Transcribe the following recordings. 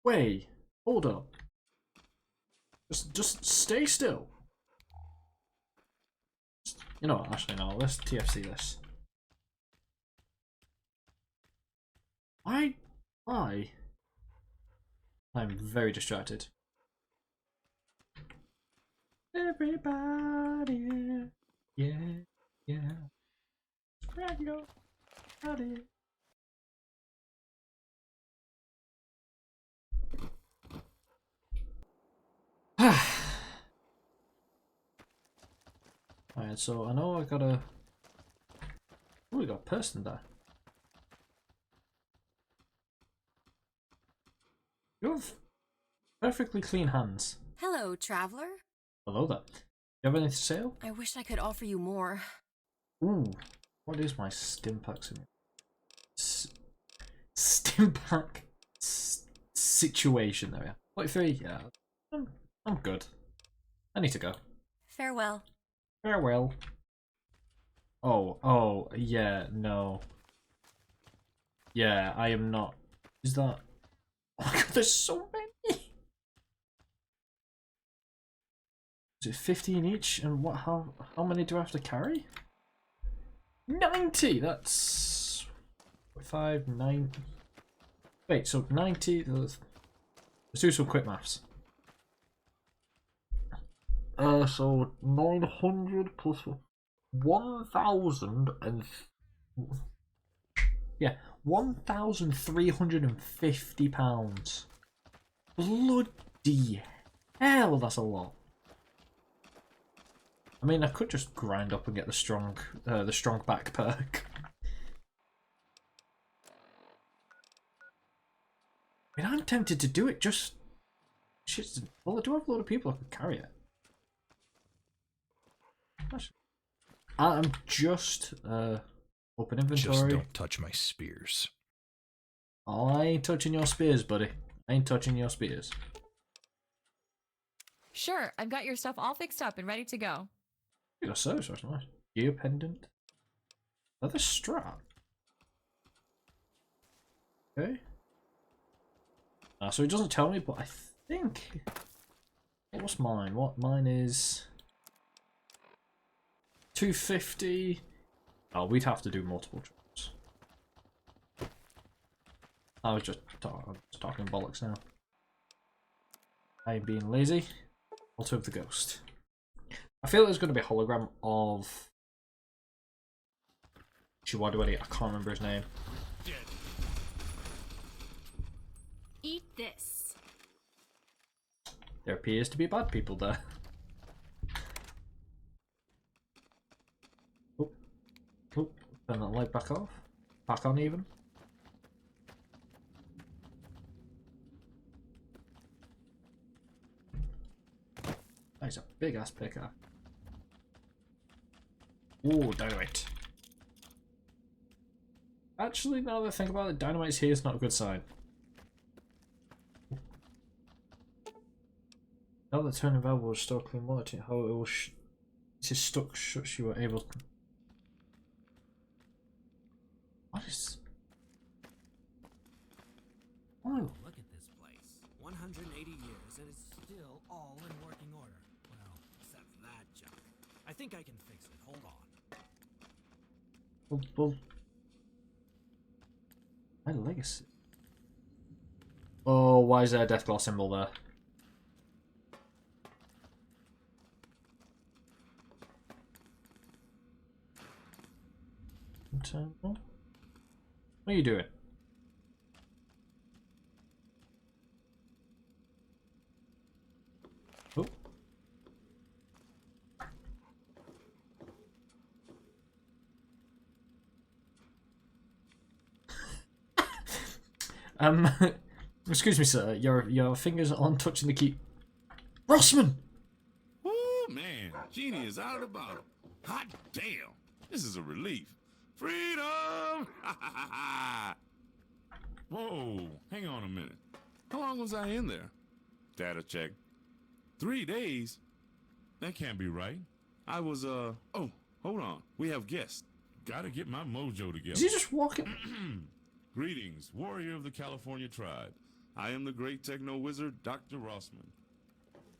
Wait, hold up. Just stay still. You know what, actually no, let's TFC this. Why? I'm very distracted. Everybody, yeah. Spread your body. Alright, so I know I gotta. Oh, we got a person there. You have perfectly clean hands. Hello, traveler. Hello there. You have anything to sell? I wish I could offer you more. Ooh, what is my Stimpack Stimpack situation there? Yeah. 43, yeah. I'm good. I need to go. Farewell. Farewell. Oh, yeah, no. Yeah, I am not. Is that? Oh my god, there's so many. Is it 15 each? And what? How many do I have to carry? 90. That's 5, 9. Wait, so 90. Let's do some quick maths. So 900 plus 1,000 and yeah, £1,350. Bloody hell, that's a lot. I mean, I could just grind up and get the strong back perk. I mean, I'm tempted to do it. Just shit. Well, I do have a lot of people who can carry it. I'm just open inventory. Just don't touch my spears. Oh, I ain't touching your spears, buddy. I ain't touching your spears. Sure, I've got your stuff all fixed up and ready to go. You got so nice. Gear pendant. Leather strap. Okay. So it doesn't tell me, but I think. What's mine? What mine is? 250. Oh, we'd have to do multiple trips. I was just talking bollocks now. I am being lazy. Altar of the Ghost. I feel there's going to be a hologram of Chiwadwadi. I can't remember his name. Eat this. There appears to be bad people there. Oh, turn that light back off. Back on even. That is a big ass picker. Oh, dynamite. Actually, now that I think about it, dynamite's here is not a good sign. Now that turning valve will restore clean water, how it will this is stuck shut you are able to. What is. Oh. Look at this place. 180 years and it's still all in working order. Well, except that junk. I think I can fix it. Hold on. Well, my legacy. Oh, why is there a Deathclaw symbol there? What are you doing? Oh. Excuse me, sir. Your fingers aren't touching the key. Rossman! Woo, man. Genie is out of the bottle. Hot damn. This is a relief. Freedom! Whoa, hang on a minute. How long was I in there? Data check. 3 days? That can't be right. I was, oh, hold on. We have guests. Gotta get my mojo together. Is he just walking? Greetings, warrior of the California tribe. I am the great techno wizard, Dr. Rossman.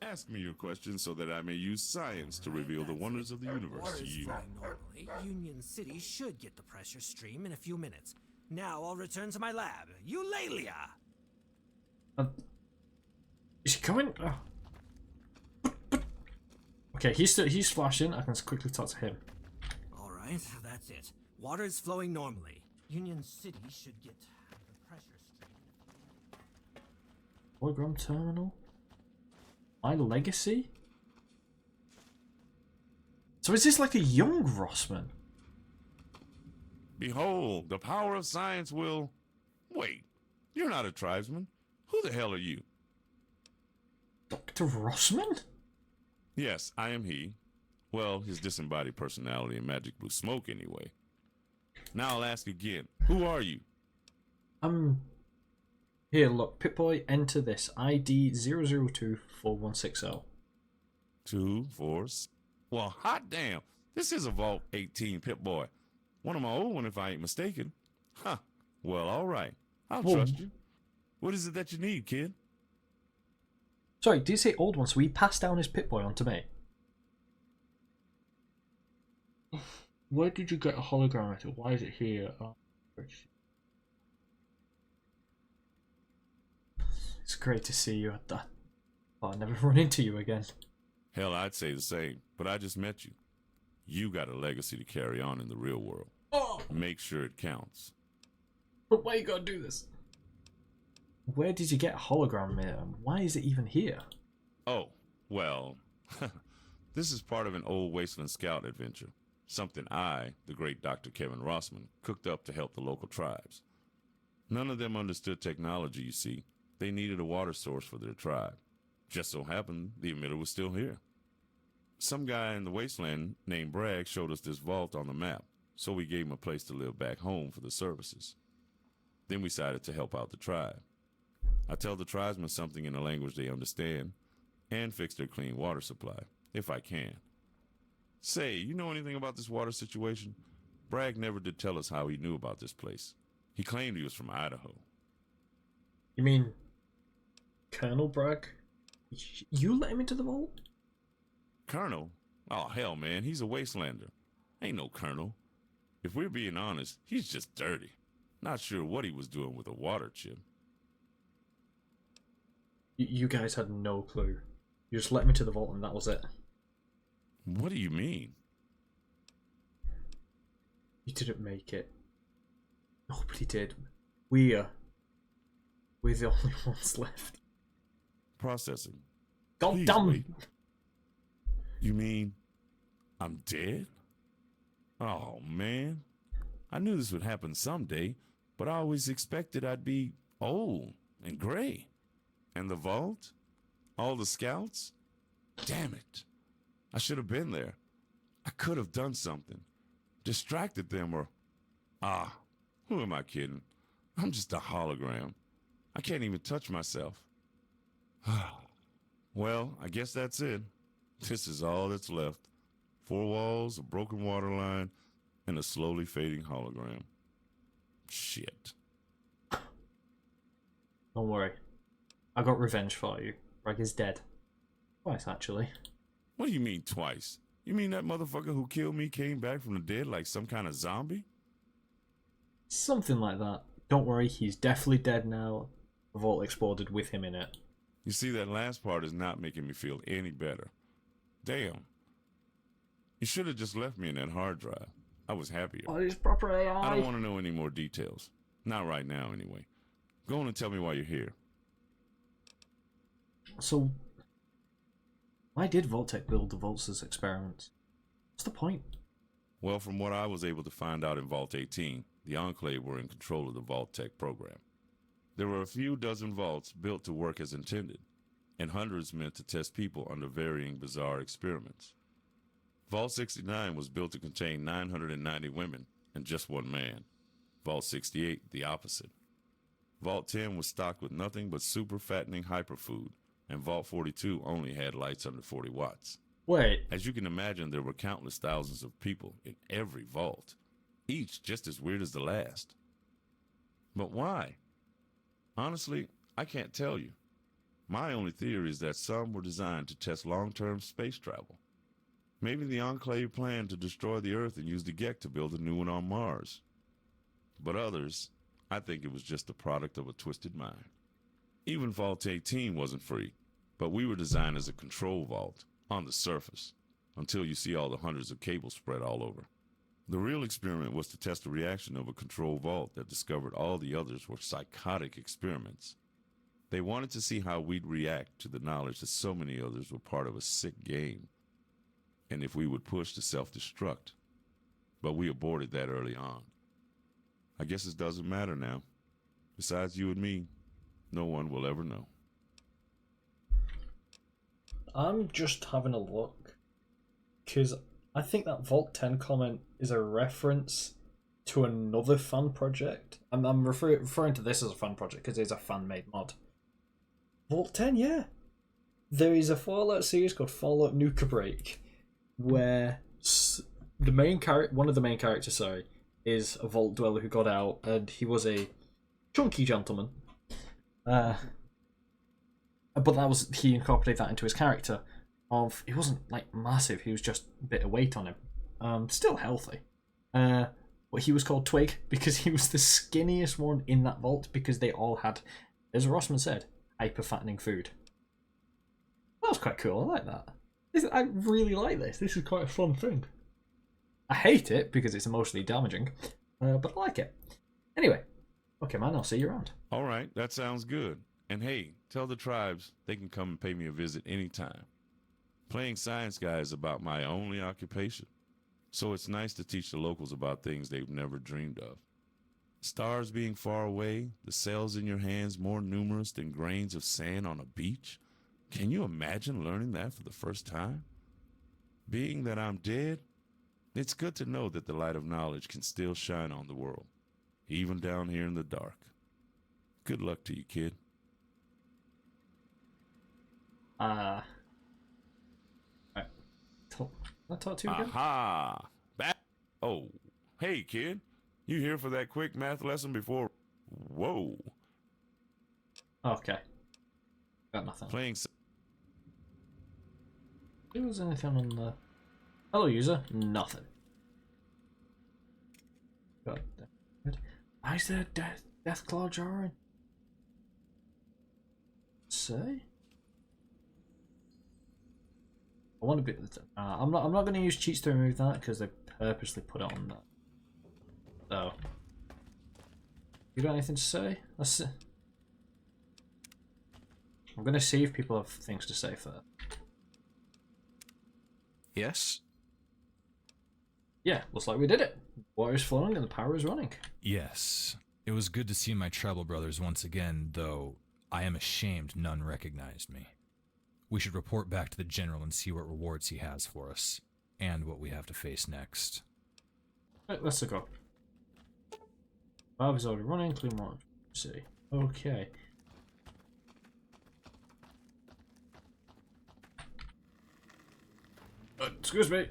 Ask me your questions so that I may use science to reveal the wonders of the universe to Water's you. flowing normally. Union City should get the pressure stream in a few minutes. Now I'll return to my lab. Eulalia! Is he coming? Oh. Okay, he's flashing. I can quickly talk to him. Alright, that's it. Water is flowing normally. Union City should get the pressure stream. Hologram terminal? My legacy? So is this like a young Rossman? Behold, the power of science will... Wait, you're not a tribesman. Who the hell are you? Dr. Rossman? Yes, I am he. Well, his disembodied personality and magic blue smoke anyway. Now I'll ask again. Who are you? Here, look. Pip-Boy, enter this. ID 0024160. 2, 4... Well, hot damn. This is a Vault 18 Pip-Boy. One of my old one if I ain't mistaken. Huh. Well, all right. I'll trust you. What is it that you need, kid? Sorry, did you say old one? So he passed down his Pip-Boy onto me? Where did you get a hologram at it? Why is it here? Oh, it's great to see you at that. Oh, I'll never run into you again. Hell, I'd say the same, but I just met you. You got a legacy to carry on in the real world. Oh! Make sure it counts. But why you gotta do this? Where did you get a hologram, man? Why is it even here? Oh, well, this is part of an old Wasteland Scout adventure. Something I, the great Dr. Kevin Rossman, cooked up to help the local tribes. None of them understood technology, you see. They needed a water source for their tribe. Just so happened, the emitter was still here. Some guy in the wasteland named Bragg showed us this vault on the map, so we gave him a place to live back home for the services. Then we decided to help out the tribe. I tell the tribesmen something in a language they understand, and fix their clean water supply, if I can. Say, you know anything about this water situation? Bragg never did tell us how he knew about this place. He claimed he was from Idaho. You mean Colonel Bragg? You let him into the vault? Colonel? Oh, hell, man, he's a wastelander. Ain't no colonel. If we're being honest, he's just dirty. Not sure what he was doing with a water chip. You guys had no clue. You just let me to the vault and that was it. What do you mean? You didn't make it. Nobody did. We're the only ones left. Processing. God Please damn! wait. You mean I'm dead? Oh, man. I knew this would happen someday, but I always expected I'd be old and gray. And the vault? All the scouts? Damn it. I should have been there. I could have done something. Distracted them or... who am I kidding? I'm just a hologram. I can't even touch myself. Well, I guess that's it. This is all that's left. 4 walls, a broken water line, and a slowly fading hologram. Shit. Don't worry. I got revenge for you. Bragg is dead. Twice, actually. What do you mean twice? You mean that motherfucker who killed me came back from the dead like some kind of zombie? Something like that. Don't worry, he's definitely dead now. The vault exploded with him in it. You see, that last part is not making me feel any better. Damn. You should have just left me in that hard drive. I was happier. Oh, he's proper AI. I don't want to know any more details. Not right now, anyway. Go on and tell me why you're here. So, why did Vault-Tec build the vaults as experiments? What's the point? Well, from what I was able to find out in Vault 18, the Enclave were in control of the Vault-Tec program. There were a few dozen vaults built to work as intended, and hundreds meant to test people under varying bizarre experiments. Vault 69 was built to contain 990 women and just one man. Vault 68, the opposite. Vault 10 was stocked with nothing but super fattening hyperfood, and Vault 42 only had lights under 40 watts. Wait, As you can imagine, there were countless thousands of people in every vault, each just as weird as the last. But why? Honestly, I can't tell you. My only theory is that some were designed to test long-term space travel. Maybe the Enclave planned to destroy the Earth and use the Gek to build a new one on Mars. But others, I think it was just the product of a twisted mind. Even Vault 18 wasn't free, but we were designed as a control vault, on the surface, until you see all the hundreds of cables spread all over. The real experiment was to test the reaction of a control vault that discovered all the others were psychotic experiments. They wanted to see how we'd react to the knowledge that so many others were part of a sick game, and if we would push to self-destruct. But we aborted that early on. I guess it doesn't matter now. Besides you and me, no one will ever know. I'm just having a look, because I think that Vault 10 comment is a reference to another fan project. I'm referring to this as a fan project because it's a fan-made mod. Vault 10, yeah. There is a Fallout series called Fallout Nuka Break, where one of the main characters, is a vault dweller who got out, and he was a chunky gentleman. But he incorporated that into his character. He wasn't like massive; he was just a bit of weight on him. Still healthy. But he was called Twig because he was the skinniest one in that vault because they all had, as Rossman said, hyper fattening food. That was quite cool. I like that. I really like this. This is quite a fun thing. I hate it because it's emotionally damaging, but I like it. Anyway, okay, man, I'll see you around. All right, that sounds good. And hey, tell the tribes they can come and pay me a visit anytime. Playing science guy is about my only occupation, so it's nice to teach the locals about things they've never dreamed of. Stars being far away, the cells in your hands more numerous than grains of sand on a beach. Can you imagine learning that for the first time? Being that I'm dead, it's good to know that the light of knowledge can still shine on the world, even down here in the dark. Good luck to you, kid. Right. I'll talk to you again. Aha! Back. Oh, hey, kid. You here for that quick math lesson before? Whoa. Okay. Got nothing. Playing. Was anything on the... Hello, user. Nothing. God damn it. Why is there death claw jarring? Say? I want to be. I'm not going to use cheats to remove that because they purposely put it on that. So, you got anything to say? I'm going to see if people have things to say first. Yes? Yeah, looks like we did it. Water is flowing and the power is running. Yes. It was good to see my tribal brothers once again, though I am ashamed none recognized me. We should report back to the general and see what rewards he has for us, and what we have to face next. Right, let's go. Valve is already running, clean water. See. Okay. Excuse me.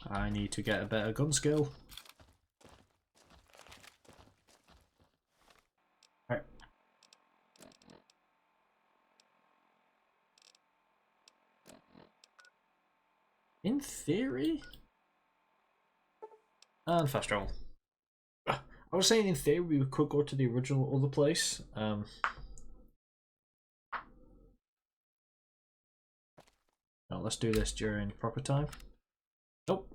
I need to get a better gun skill. Right. In theory, and fast travel. I was saying in theory we could go to the original other place. No, let's do this during proper time. Nope.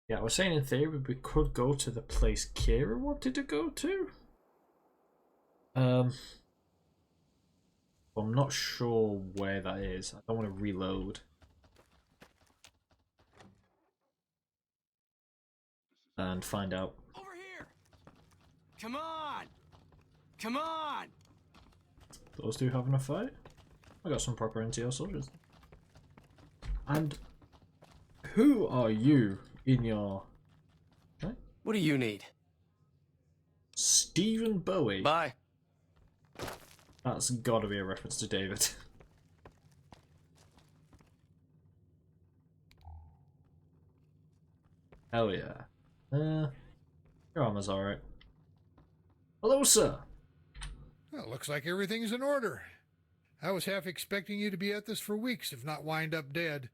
Yeah, I was saying in theory we could go to the place Kira wanted to go to. I'm not sure where that is. I don't want to reload. And find out. Over here! Come on! Come on! Those two having a fight? I got some proper NTO soldiers. And who are you in your... Okay. What do you need? Stephen Bowie. Bye. That's gotta be a reference to David. Hell yeah. Your armor's alright. Hello, sir. Well, looks like everything's in order. I was half expecting you to be at this for weeks, if not wind up dead.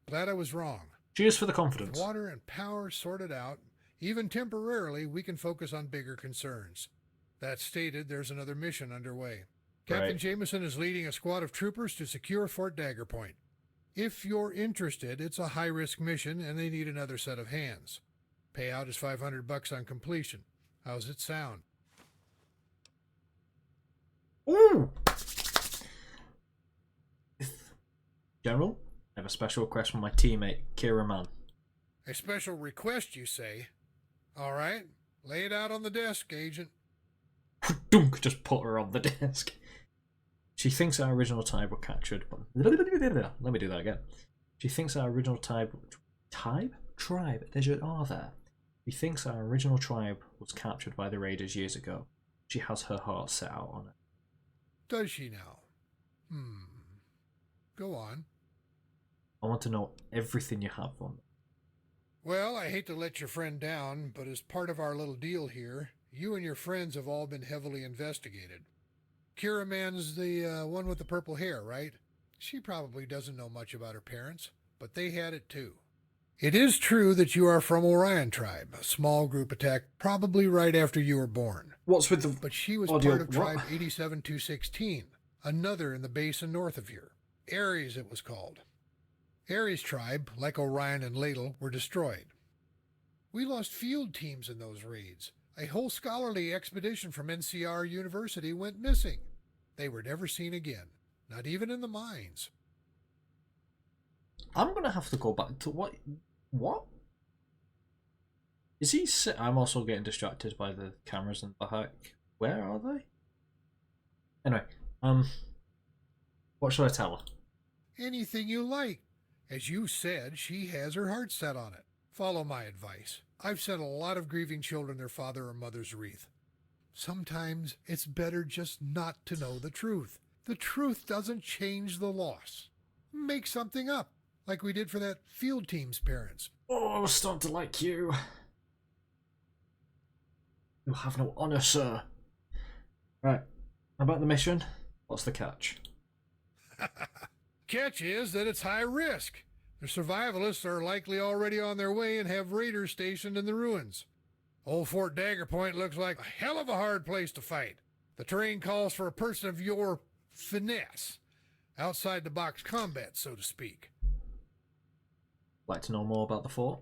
Glad I was wrong. Cheers for the With confidence. water and power sorted out, even temporarily, we can focus on bigger concerns. That stated, there's another mission underway. Captain Right. Jameson is leading a squad of troopers to secure Fort Dagger Point. If you're interested, it's a high-risk mission, and they need another set of hands. Payout is $500 on completion. How's it sound? Ooh! General, I have a special request from my teammate, Kira Mann. A special request, you say? All right, lay it out on the desk, Agent. Dunk, just put her on the desk. She thinks our original tribe were captured, but... Let me do that again. She thinks our original tribe... Tribe? There's an R there. She thinks our original tribe was captured by the raiders years ago. She has her heart set out on it. Does she now? Go on. I want to know everything you have on me. Well, I hate to let your friend down, but as part of our little deal here, you and your friends have all been heavily investigated. Kira Mann's the one with the purple hair, right? She probably doesn't know much about her parents, but they had it too. It is true that you are from Orion Tribe, a small group attacked probably right after you were born. What's with the... But she was audio- part of what? Tribe 87216, another in the basin north of here. Ares, it was called. Ares Tribe, like Orion and Ladle, were destroyed. We lost field teams in those raids. A whole scholarly expedition from NCR University went missing. They were never seen again, not even in the mines. I'm going to have to go back to what... What? Is he... I'm also getting distracted by the cameras in the back. Where are they? Anyway, what should I tell her? Anything you like. As you said, she has her heart set on it. Follow my advice. I've sent a lot of grieving children their father or mother's wreath. Sometimes it's better just not to know the truth. The truth doesn't change the loss. Make something up, like we did for that field team's parents. Oh, I'm starting to like you. You have no honour, sir. Right, about the mission, what's the catch? Catch is that it's high risk. The survivalists are likely already on their way and have raiders stationed in the ruins. Old Fort Dagger Point looks like a hell of a hard place to fight. The terrain calls for a person of your finesse. Outside the box combat, so to speak. Like to know more about the fort?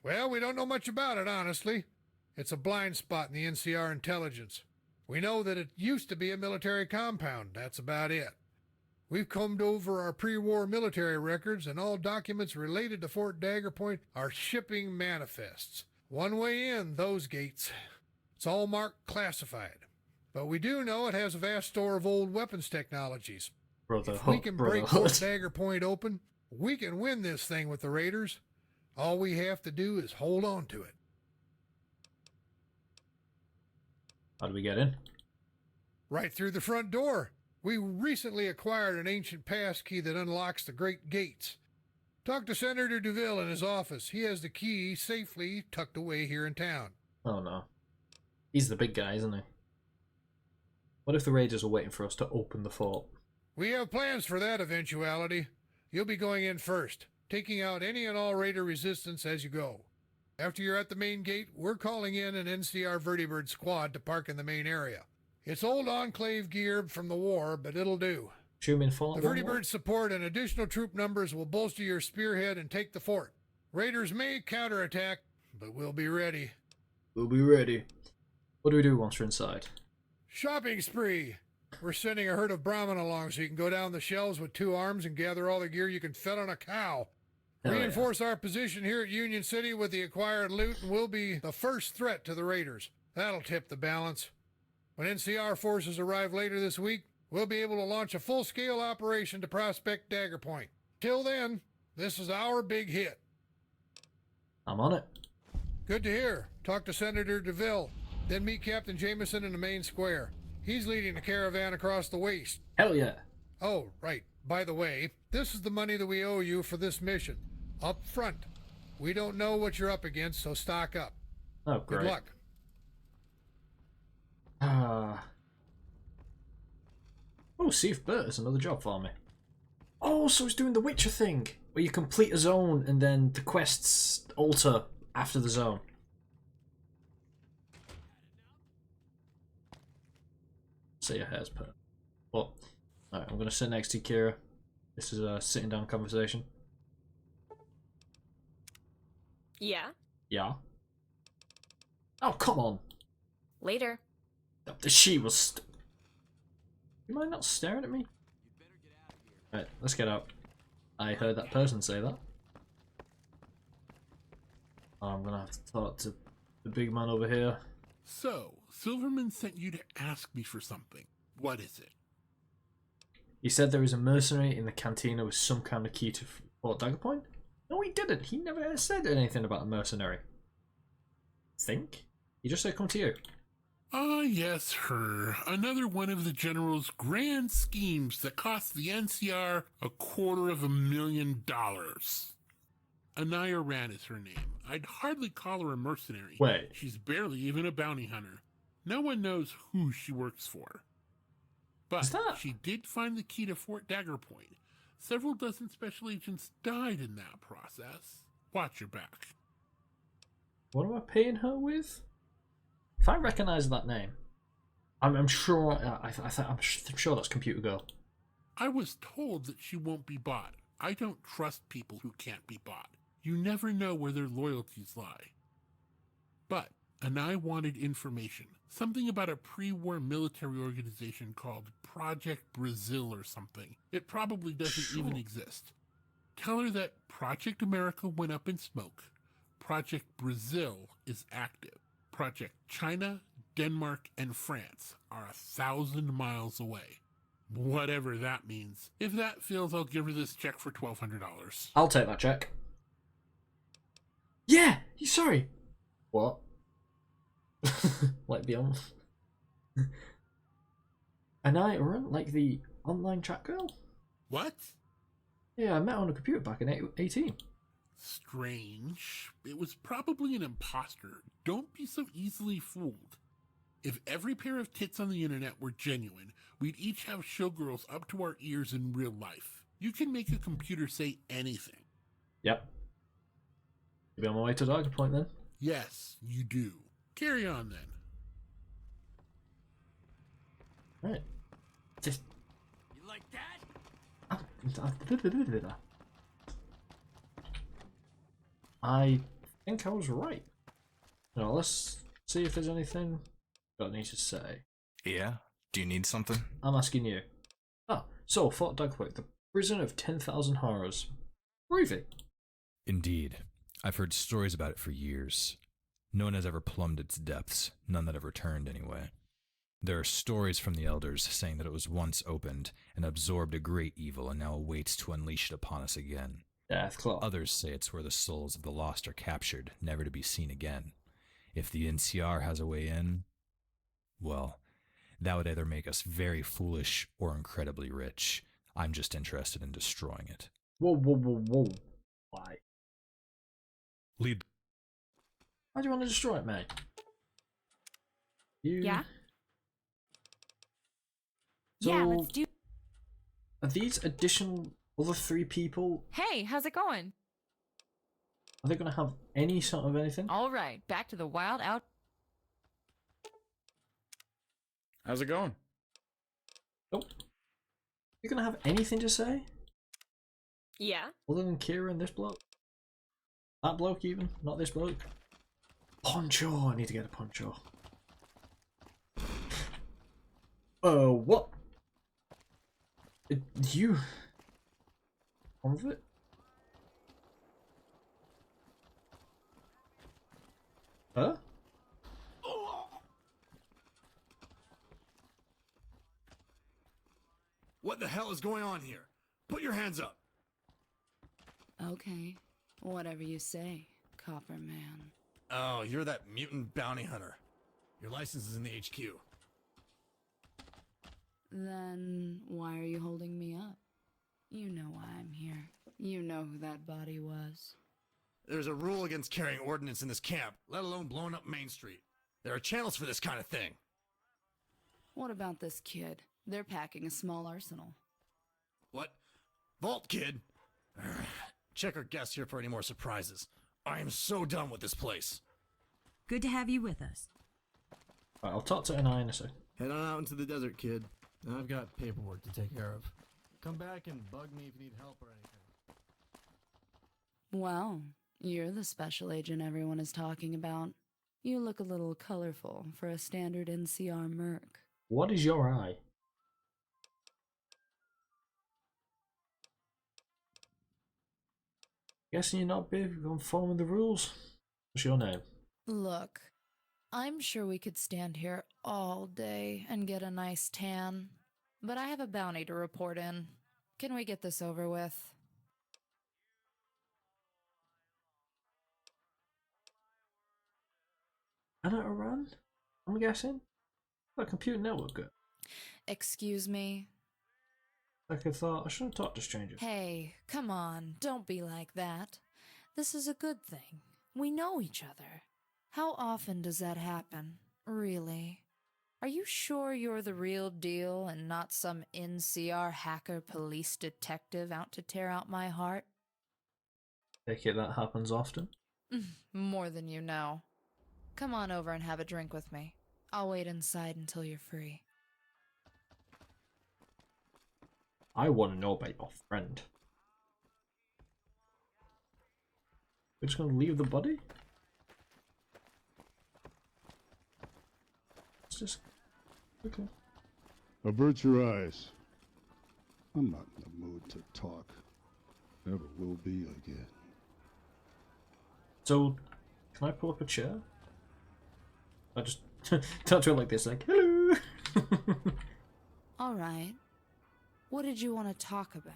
Well, we don't know much about it, honestly. It's a blind spot in the NCR intelligence. We know that it used to be a military compound. That's about it. We've combed over our pre-war military records, and all documents related to Fort Dagger Point are shipping manifests. One way in, those gates. It's all marked classified. But we do know it has a vast store of old weapons technologies. If we can break Fort Dagger Point open, we can win this thing with the raiders. All we have to do is hold on to it. How do we get in? Right through the front door. We recently acquired an ancient passkey that unlocks the great gates. Talk to Senator DeVille in his office. He has the key safely tucked away here in town. Oh no. He's the big guy, isn't he? What if the raiders are waiting for us to open the fort? We have plans for that eventuality. You'll be going in first, taking out any and all raider resistance as you go. After you're at the main gate, we're calling in an NCR Vertibird squad to park in the main area. It's old Enclave gear from the war, but it'll do. Shoot me in fort. The Vertibird support and additional troop numbers will bolster your spearhead and take the fort. Raiders may counterattack, but we'll be ready. We'll be ready. What do we do once we're inside? Shopping spree. We're sending a herd of Brahmin along so you can go down the shelves with 2 arms and gather all the gear you can fit on a cow. Hell yeah. Reinforce our position here at Union City with the acquired loot, and we'll be the first threat to the raiders. That'll tip the balance. When NCR forces arrive later this week, we'll be able to launch a full-scale operation to prospect Dagger Point. Till then, this is our big hit. I'm on it. Good to hear. Talk to Senator DeVille. Then meet Captain Jameson in the main square. He's leading the caravan across the waste. Hell yeah. Oh, right. By the way, this is the money that we owe you for this mission. Up front. We don't know what you're up against, so stock up. Oh, great. Good luck. Oh, see if Bert has another job for me. Oh, so it's doing the Witcher thing, where you complete a zone and then the quests alter after the zone. See your hair's put. But, alright, I'm going to sit next to Kira. This is a sitting down conversation. Yeah. Yeah. Oh, come on. Later. She was. You mind not staring at me? Right, let's get out. I heard that person say that. Oh, I'm gonna have to talk to the big man over here. So, Silverman sent you to ask me for something. What is it? He said there is a mercenary in the cantina with some kind of key to Fort Dagger Point. No, he didn't. He never said anything about a mercenary. Think? He just said come to you. Ah, yes, her. Another one of the General's grand schemes that cost the NCR $250,000. Anaya Ran is her name. I'd hardly call her a mercenary. Wait. She's barely even a bounty hunter. No one knows who she works for. But she did find the key to Fort Dagger Point. Several dozen special agents died in that process. Watch your back. What am I paying her with? If I recognise that name, I'm sure. I'm sure that's Computer Girl. I was told that she won't be bought. I don't trust people who can't be bought. You never know where their loyalties lie. But Anai wanted information. Something about a pre-war military organization called Project Brazil or something. It probably doesn't even exist. Tell her that Project America went up in smoke. Project Brazil is active. Project China, Denmark, and France are 1,000 miles away. Whatever that means. If that fails, I'll give her this check for $1,200. I'll take that check. Yeah, sorry. What? Like beyond. And I run like the online chat girl. What? Yeah, I met her on a computer back in 18. Strange. It was probably an imposter. Don't be so easily fooled. If every pair of tits on the internet were genuine, we'd each have showgirls up to our ears in real life. You can make a computer say anything. Yep. Be on my way to Dagger Point then. Yes, you do. Carry on then. Right. Just. You like that? I think I was right. Now let's see if there's anything I need to say. Yeah? Do you need something? I'm asking you. So Fort Dagwick, the prison of 10,000 horrors. Groovy. Indeed. I've heard stories about it for years. No one has ever plumbed its depths, none that have returned anyway. There are stories from the elders saying that it was once opened and absorbed a great evil and now awaits to unleash it upon us again. Deathclaw. Others say it's where the souls of the lost are captured, never to be seen again. If the NCR has a way in, well, that would either make us very foolish or incredibly rich. I'm just interested in destroying it. Whoa. Why? Lead. Why do you want to destroy it, mate? Yeah? So, Yeah, let's do. are these additional other 3 people? Hey, how's it going? Are they going to have any sort of anything? All right, back to the wild out. How's it going? Nope. You're going to have anything to say? Yeah? Other than Kira and this bloke? That bloke even? Not this bloke? Poncho! I need to get a poncho. What? You... On with it? Huh? What the hell is going on here? Put your hands up. Okay, whatever you say, Copper Man. Oh, you're that mutant bounty hunter. Your license is in the HQ. Then why are you holding me up? You know why I'm here. You know who that body was. There's a rule against carrying ordnance in this camp, let alone blowing up Main Street. There are channels for this kind of thing. What about this kid? They're packing a small arsenal. What? Vault Kid? Check our guests here for any more surprises. I am so done with this place. Good to have you with us. Right, I'll talk to Anai in a sec. Head on out into the desert, kid. I've got paperwork to take care of. Come back and bug me if you need help or anything. Well, you're the special agent everyone is talking about. You look a little colorful for a standard NCR merc. What is your eye? Guessing you're not big on following the rules? What's your name? Look, I'm sure we could stand here all day and get a nice tan, but I have a bounty to report in. Can we get this over with? Anna Iran? I'm guessing? What computer network good? Excuse me? Like I thought, I shouldn't talk to strangers. Hey, come on, don't be like that. This is a good thing. We know each other. How often does that happen? Really? Are you sure you're the real deal and not some NCR hacker police detective out to tear out my heart? Take it that happens often. More than you know. Come on over and have a drink with me. I'll wait inside until you're free. I want to know about your friend. We're just gonna leave the body? It's just... okay. Avert your eyes. I'm not in the mood to talk. Never will be again. So, can I pull up a chair? I just talk to her like this, like, hello! Alright. What did you want to talk about?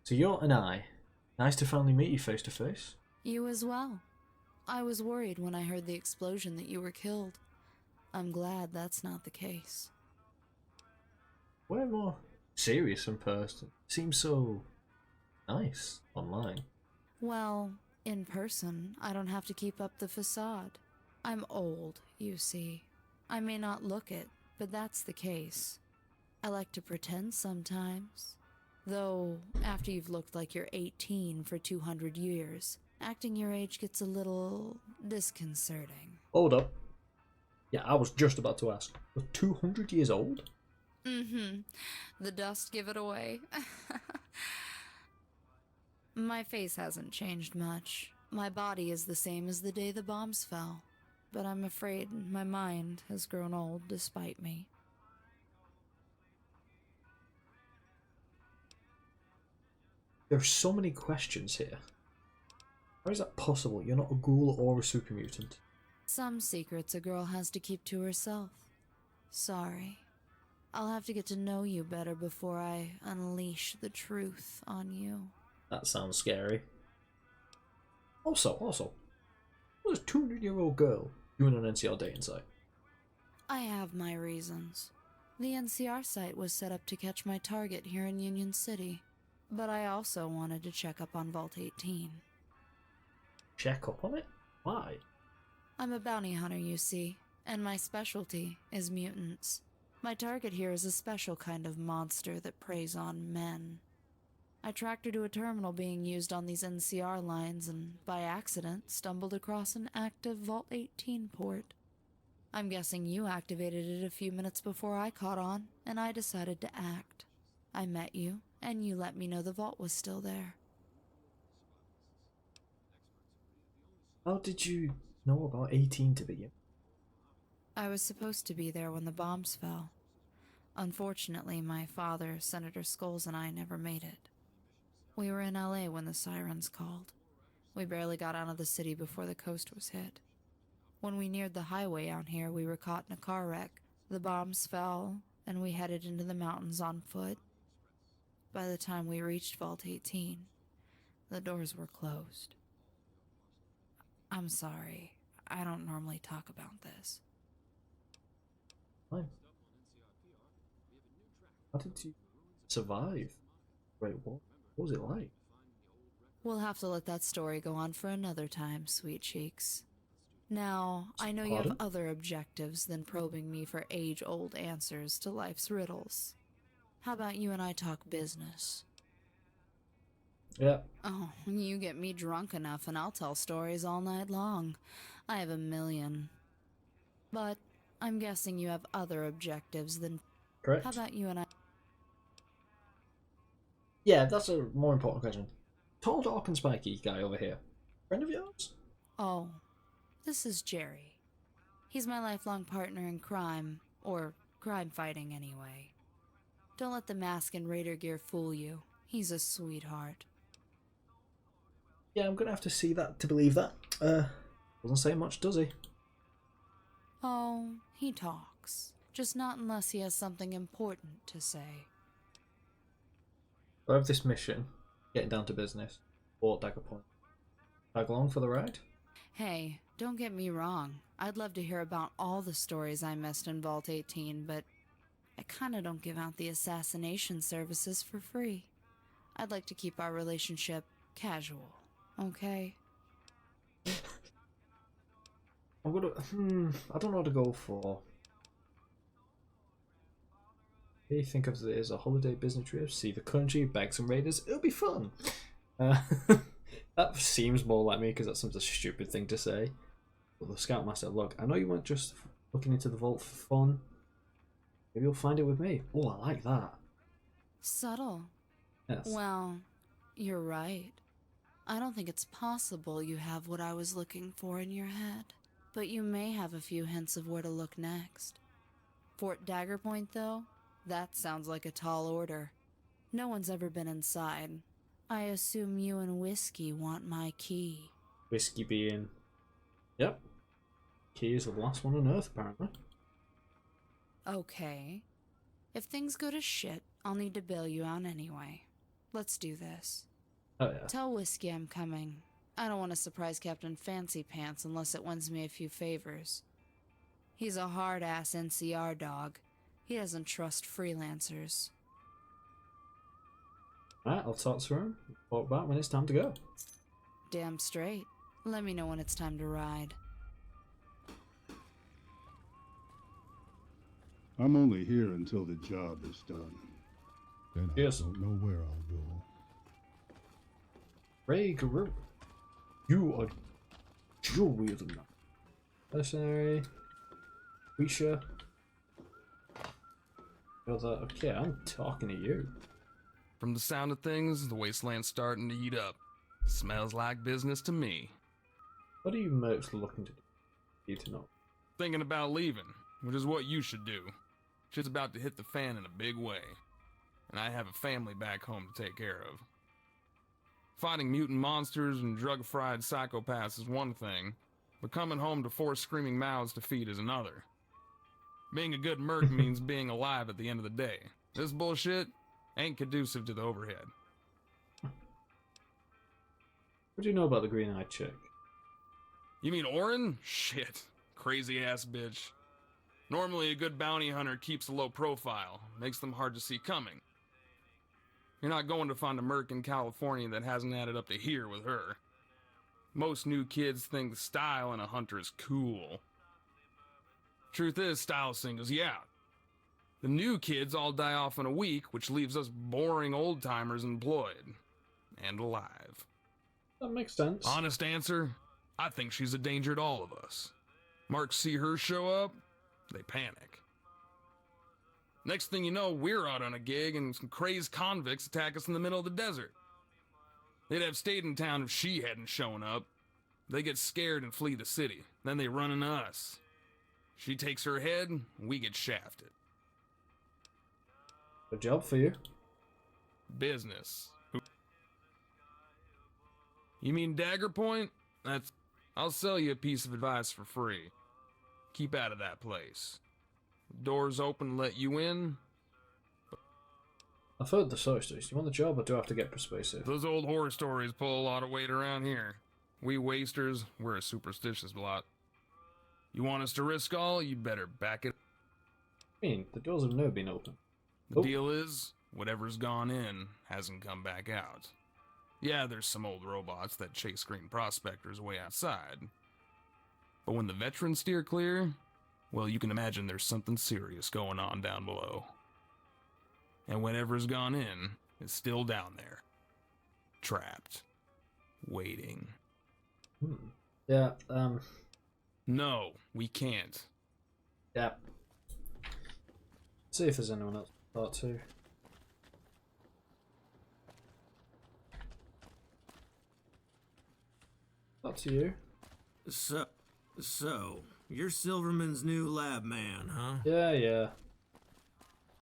So you're an eye. Nice to finally meet you face to face. You as well. I was worried when I heard the explosion that you were killed. I'm glad that's not the case. Way more serious in person. Seems so nice online. Well, in person, I don't have to keep up the facade. I'm old, you see. I may not look it, but that's the case. I like to pretend sometimes. Though, after you've looked like you're 18 for 200 years, acting your age gets a little disconcerting. Hold up. Yeah, I was just about to ask. You're 200 years old? Mm-hmm. The dust give it away. My face hasn't changed much. My body is the same as the day the bombs fell. But I'm afraid my mind has grown old despite me. There's so many questions here. How is that possible? You're not a ghoul or a super mutant. Some secrets a girl has to keep to herself. Sorry. I'll have to get to know you better before I unleash the truth on you. That sounds scary. Also, what is a 200-year-old girl doing on an NCR dating site? I have my reasons. The NCR site was set up to catch my target here in Union City. But I also wanted to check up on Vault 18. Check up on it? Why? I'm a bounty hunter, you see, and my specialty is mutants. My target here is a special kind of monster that preys on men. I tracked her to a terminal being used on these NCR lines and, by accident, stumbled across an active Vault 18 port. I'm guessing you activated it a few minutes before I caught on, and I decided to act. I met you, and you let me know the vault was still there. How did you know about 18 to begin? I was supposed to be there when the bombs fell. Unfortunately, my father, Senator Scholes, and I never made it. We were in LA when the sirens called. We barely got out of the city before the coast was hit. When we neared the highway out here, we were caught in a car wreck. The bombs fell, and we headed into the mountains on foot. By the time we reached Vault 18, the doors were closed. I'm sorry. I don't normally talk about this. Fine. How did you survive? Wait, what was it like? We'll have to let that story go on for another time, sweet cheeks. Now, I know you have Pardon? other objectives than probing me for age-old answers to life's riddles. How about you and I talk business? Yeah. Oh, you get me drunk enough and I'll tell stories all night long. I have a million. But I'm guessing you have other objectives than... Correct. How about you and I... Yeah, that's a more important question. Tall, dark, and spiky guy over here. Friend of yours? Oh, this is Jerry. He's my lifelong partner in crime, or crime fighting anyway. Don't let the mask and raider gear fool you. He's a sweetheart. Yeah, I'm gonna have to see that to believe that. Doesn't say much, does he? Oh, he talks. Just not unless he has something important to say. I have this mission, getting down to business, or Dagger Point. Tag along for the ride? Hey, don't get me wrong. I'd love to hear about all the stories I missed in Vault 18, but I kinda don't give out the assassination services for free. I'd like to keep our relationship casual, okay? I'm gonna. I don't know what to go for. Maybe think of it as a holiday business trip, see the country, bag some raiders. It'll be fun. That seems more like me because that seems a stupid thing to say. But the Scoutmaster, look, I know you weren't just looking into the vault for fun. Maybe you'll find it with me. Oh, I like that. Subtle. Yes. Well, you're right. I don't think it's possible you have what I was looking for in your head. But you may have a few hints of where to look next. Fort Dagger Point, though? That sounds like a tall order. No one's ever been inside. I assume you and Whiskey want my key. Whiskey being... Yep. Key is the last one on Earth, apparently. Okay. If things go to shit, I'll need to bail you out anyway. Let's do this. Oh, yeah. Tell Whiskey I'm coming. I don't want to surprise Captain Fancy Pants unless it wins me a few favors. He's a hard-ass NCR dog. He doesn't trust freelancers. Alright, I'll talk to him. Report back when it's time to go. Damn straight. Let me know when it's time to ride. I'm only here until the job is done. Then Yes. I don't know where I'll go. Ray Guru. You are dual wielding now. Mercenary. Risha. Okay, I'm talking to you. From the sound of things, the wasteland's starting to heat up. Smells like business to me. What are you most looking to do? Need to know. Thinking about leaving, which is what you should do. Shit's about to hit the fan in a big way. And I have a family back home to take care of. Fighting mutant monsters and drug-fried psychopaths is one thing, but coming home to 4 screaming mouths to feed is another. Being a good merc means being alive at the end of the day. This bullshit ain't conducive to the overhead. What do you know about the green-eyed chick? You mean Orin? Shit. Crazy-ass bitch. Normally a good bounty hunter keeps a low profile, makes them hard to see coming. You're not going to find a merc in California that hasn't added up to here with her. Most new kids think the style in a hunter is cool. Truth is, style singles you out. The new kids all die off in a week, which leaves us boring old-timers employed. And alive. That makes sense. Honest answer, I think she's a danger to all of us. Marks see her show up, they panic. Next thing you know, we're out on a gig and some crazed convicts attack us in the middle of the desert. They'd have stayed in town if she hadn't shown up. They get scared and flee the city. Then they run into us. She takes her head, we get shafted. Good job for you. Business. You mean Dagger Point? I'll sell you a piece of advice for free. Keep out of that place. Doors open, let you in. I've heard the stories. Do you want the job or do I have to get persuasive? Those old horror stories pull a lot of weight around here. We wasters, we're a superstitious lot. You want us to risk all, you better back it. I mean, the doors have never been open. The deal is, whatever's gone in hasn't come back out. Yeah, there's some old robots that chase green prospectors way outside. But when the veterans steer clear, well, you can imagine there's something serious going on down below. And whatever's gone in is still down there. Trapped. Waiting. Yeah, No, we can't. yeah. See if there's anyone else part two. Up to you. So, you're Silverman's new lab man, huh? Yeah, yeah.